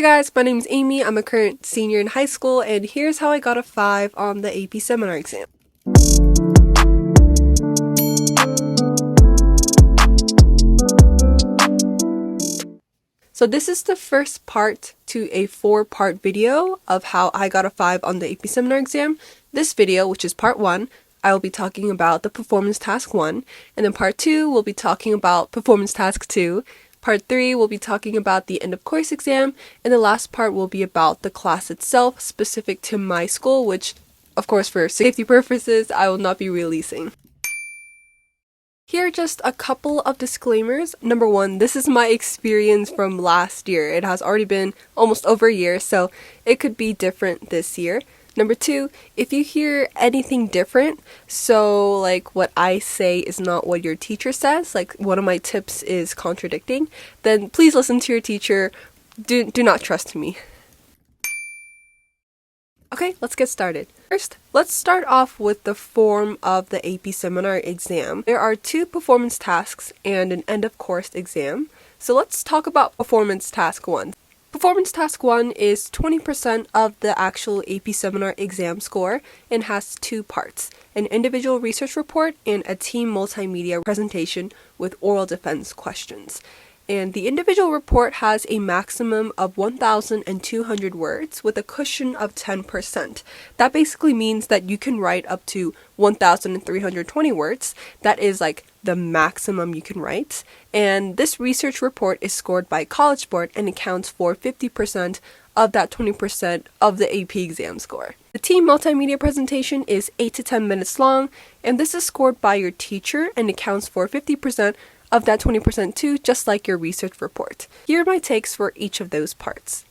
Hi guys, my name is Amy. I'm a current senior in high school, and here's how I got a 5 on the AP seminar exam. So this is the first part to a 4-part video of how I got a 5 on the AP seminar exam. This video, which is part 1, I will be talking about the performance task 1, and then part 2 we'll be talking about performance task 2. Part 3 we'll be talking about the end of course exam, and the last part will be about the class itself specific to my school, which of course for safety purposes I will not be releasing. Here are just a couple of disclaimers. Number 1, this is my experience from last year. It has already been almost over a year, so it could be different this year. Number 2, if you hear anything different, so like what I say is not what your teacher says, like one of my tips is contradicting, then please listen to your teacher. Do not trust me. Okay, let's get started. First, let's start off with the form of the AP seminar exam. There are 2 performance tasks and an end of course exam. So let's talk about performance task 1. Performance task 1 is 20% of the actual AP seminar exam score and has 2 parts, an individual research report and a team multimedia presentation with oral defense questions. And the individual report has a maximum of 1,200 words with a cushion of 10%. That basically means that you can write up to 1,320 words. That is like the maximum you can write. And this research report is scored by College Board and accounts for 50% of that 20% of the AP exam score. The team multimedia presentation is 8 to 10 minutes long, and this is scored by your teacher and accounts for 50% of that 20% too, just like your research report. Here are my takes for each of those parts.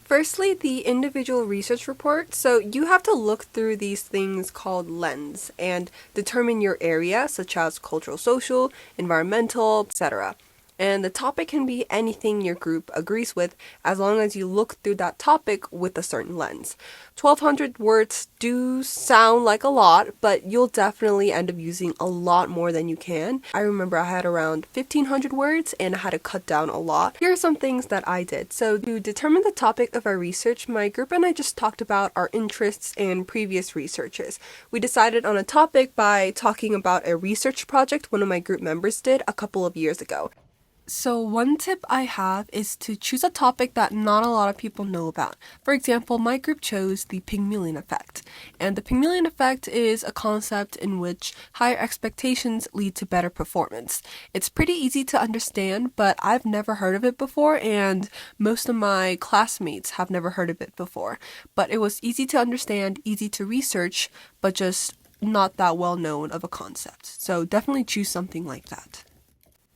Firstly, the individual research report. So you have to look through these things called lens and determine your area, such as cultural, social, environmental, etc. And the topic can be anything your group agrees with as long as you look through that topic with a certain lens. 1,200 words do sound like a lot, but you'll definitely end up using a lot more than you can. I remember I had around 1,500 words and I had to cut down a lot. Here are some things that I did. So to determine the topic of our research, my group and I just talked about our interests and previous researches. We decided on a topic by talking about a research project one of my group members did a couple of years ago. So one tip I have is to choose a topic that not a lot of people know about. For example, my group chose the Pygmalion effect. And the Pygmalion effect is a concept in which higher expectations lead to better performance. It's pretty easy to understand, but I've never heard of it before, and most of my classmates have never heard of it before. But it was easy to understand, easy to research, but just not that well known of a concept. So definitely choose something like that.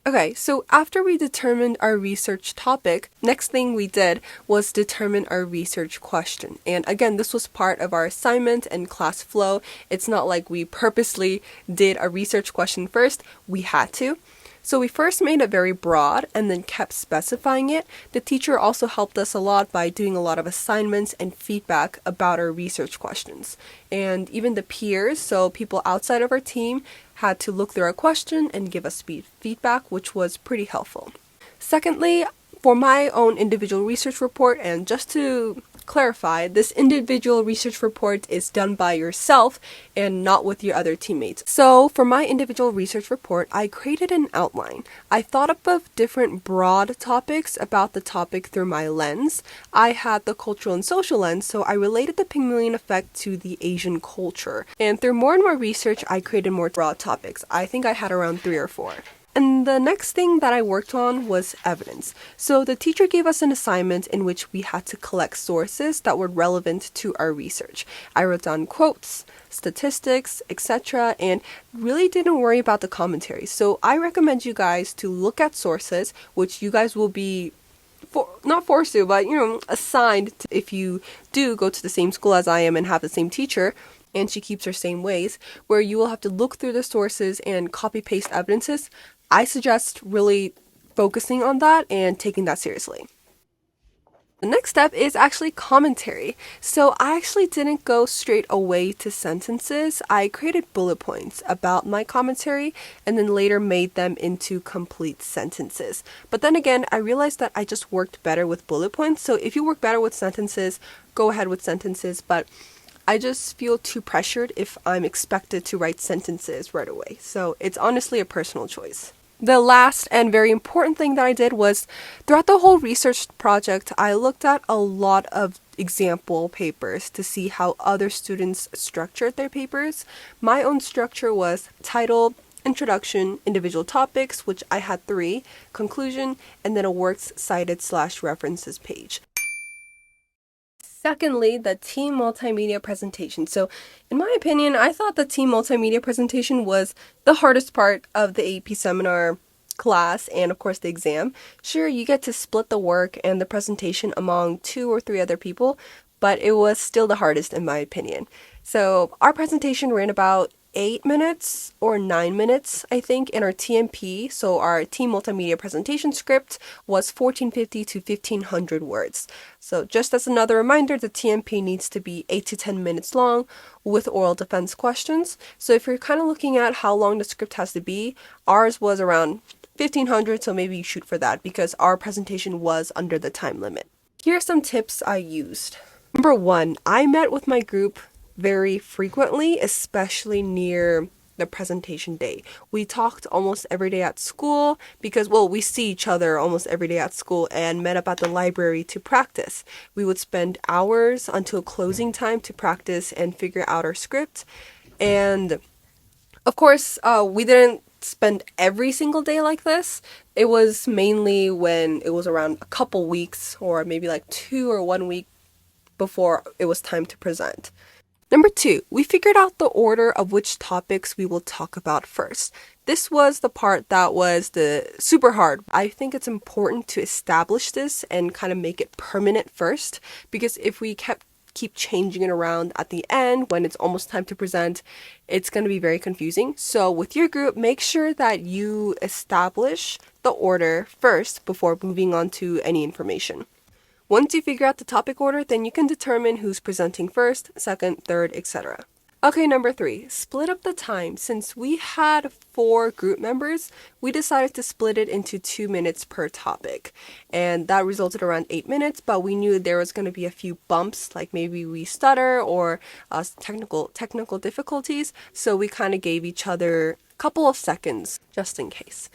Okay, so after we determined our research topic, next thing we did was determine our research question. And again, this was part of our assignment and class flow. It's not like we purposely did a research question first. We had to. So we first made it very broad and then kept specifying it. The teacher also helped us a lot by doing a lot of assignments and feedback about our research questions. And even the peers, so people outside of our team, had to look through our question and give us feedback, which was pretty helpful. Secondly, for my own individual research report, and just to clarify, this individual research report is done by yourself and not with your other teammates. So for my individual research report, I created an outline. I thought up of different broad topics about the topic through my lens. I had the cultural and social lens, so I related the Pygmalion effect to the Asian culture. And through more and more research, I created more broad topics. I think I had around 3 or 4. And the next thing that I worked on was evidence. So the teacher gave us an assignment in which we had to collect sources that were relevant to our research. I wrote down quotes, statistics, etc., and really didn't worry about the commentary. So I recommend you guys to look at sources, which you guys will be not forced to, but assigned to if you do go to the same school as I am and have the same teacher, and she keeps her same ways, where you will have to look through the sources and copy-paste evidences. I suggest really focusing on that and taking that seriously. The next step is actually commentary. So I actually didn't go straight away to sentences. I created bullet points about my commentary and then later made them into complete sentences. But then again, I realized that I just worked better with bullet points. So if you work better with sentences, go ahead with sentences. But I just feel too pressured if I'm expected to write sentences right away. So it's honestly a personal choice. The last and very important thing that I did was throughout the whole research project, I looked at a lot of example papers to see how other students structured their papers. My own structure was title, introduction, individual topics, which I had 3, conclusion, and then a works cited/references page. Secondly, the team multimedia presentation. So, in my opinion, I thought the team multimedia presentation was the hardest part of the AP seminar class and, of course, the exam. Sure, you get to split the work and the presentation among 2 or 3 other people, but it was still the hardest in my opinion. So, our presentation ran about 8 minutes or 9 minutes, I think, in our TMP. So our team multimedia presentation script was 1450 to 1500 words. So just as another reminder, the TMP needs to be 8 to 10 minutes long with oral defense questions. So if you're kind of looking at how long the script has to be, ours was around 1500, so maybe you shoot for that because our presentation was under the time limit. Here are some tips I used. Number 1, I met with my group very frequently, especially near the presentation day. We talked almost every day at school because, well, we see each other almost every day at school and met up at the library to practice. We would spend hours until closing time to practice and figure out our script. And of course, we didn't spend every single day like this. It was mainly when it was around a couple weeks or maybe like 2 or 1 week before it was time to present. Number 2, we figured out the order of which topics we will talk about first. This was the part that was the super hard. I think it's important to establish this and kind of make it permanent first, because if we keep changing it around at the end when it's almost time to present, it's going to be very confusing. So with your group, make sure that you establish the order first before moving on to any information. Once you figure out the topic order, then you can determine who's presenting first, second, third, etc. Okay, number 3, split up the time. Since we had 4 group members, we decided to split it into 2 minutes per topic. And that resulted around 8 minutes, but we knew there was going to be a few bumps, like maybe we stutter or technical difficulties. So we kind of gave each other a couple of seconds just in case.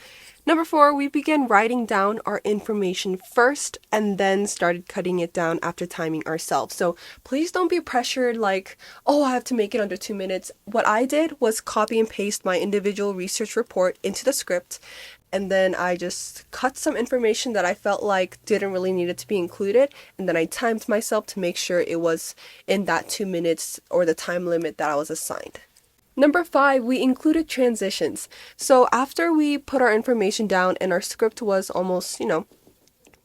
Number 4, we began writing down our information first and then started cutting it down after timing ourselves. So please don't be pressured like, oh, I have to make it under 2 minutes. What I did was copy and paste my individual research report into the script, and then I just cut some information that I felt like didn't really need it to be included, and then I timed myself to make sure it was in that 2 minutes or the time limit that I was assigned. Number 5, we included transitions. So after we put our information down and our script was almost,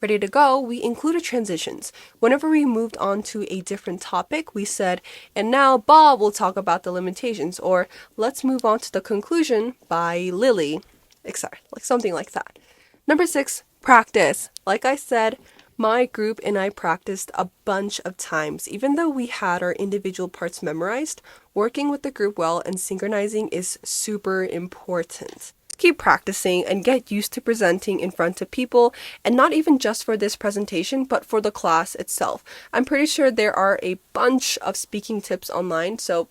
ready to go, we included transitions. Whenever we moved on to a different topic, we said, and now Bob will talk about the limitations, or let's move on to the conclusion by Lily, etc. Like something like that. Number 6, practice. Like I said, my group and I practiced a bunch of times. Even though we had our individual parts memorized, working with the group well and synchronizing is super important. Keep practicing and get used to presenting in front of people, and not even just for this presentation, but for the class itself. I'm pretty sure there are a bunch of speaking tips online, so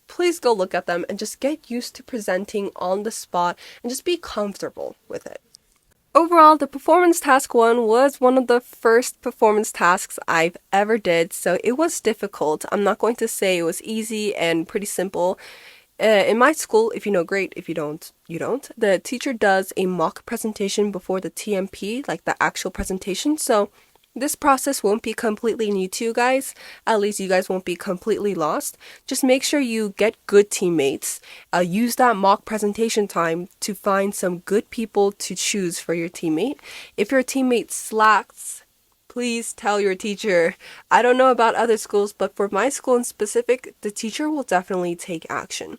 please go look at them and just get used to presenting on the spot and just be comfortable with it. Overall, the performance task 1 was one of the first performance tasks I've ever did, so it was difficult. I'm not going to say it was easy and pretty simple. In my school, if you know, great. If you don't, you don't. The teacher does a mock presentation before the TMP, like the actual presentation, so this process won't be completely new to you guys. At least you guys won't be completely lost. Just make sure you get good teammates. Use that mock presentation time to find some good people to choose for your teammate. If your teammate slacks, please tell your teacher. I don't know about other schools, but for my school in specific, the teacher will definitely take action.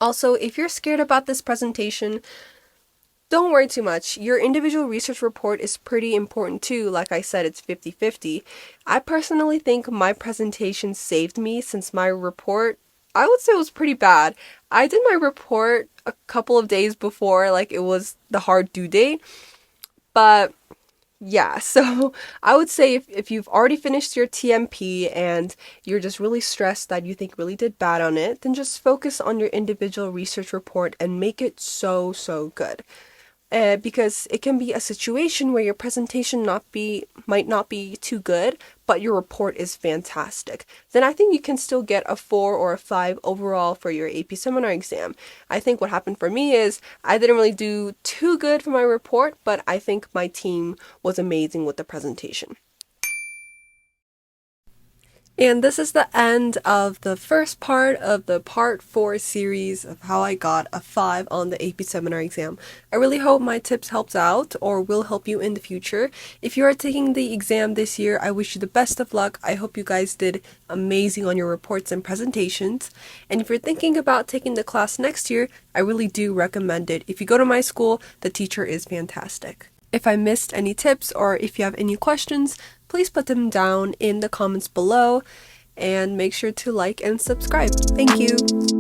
Also, if you're scared about this presentation, Don't worry too much. Your individual research report is pretty important too. Like I said, it's 50-50. I personally think my presentation saved me since my report, I would say, was pretty bad. I did my report a couple of days before, like it was the hard due date. But yeah, so I would say if you've already finished your TMP and you're just really stressed that you think really did bad on it, then just focus on your individual research report and make it so, so good. Because it can be a situation where your presentation might not be too good, but your report is fantastic. Then I think you can still get a 4 or a 5 overall for your AP seminar exam. I think what happened for me is I didn't really do too good for my report, but I think my team was amazing with the presentation. And this is the end of the first part of the part 4 series of how I got a 5 on the AP seminar exam. I really hope my tips helped out or will help you in the future. If you are taking the exam this year, I wish you the best of luck. I hope you guys did amazing on your reports and presentations. And if you're thinking about taking the class next year, I really do recommend it. If you go to my school, the teacher is fantastic. If I missed any tips or if you have any questions, please put them down in the comments below and make sure to like and subscribe. Thank you!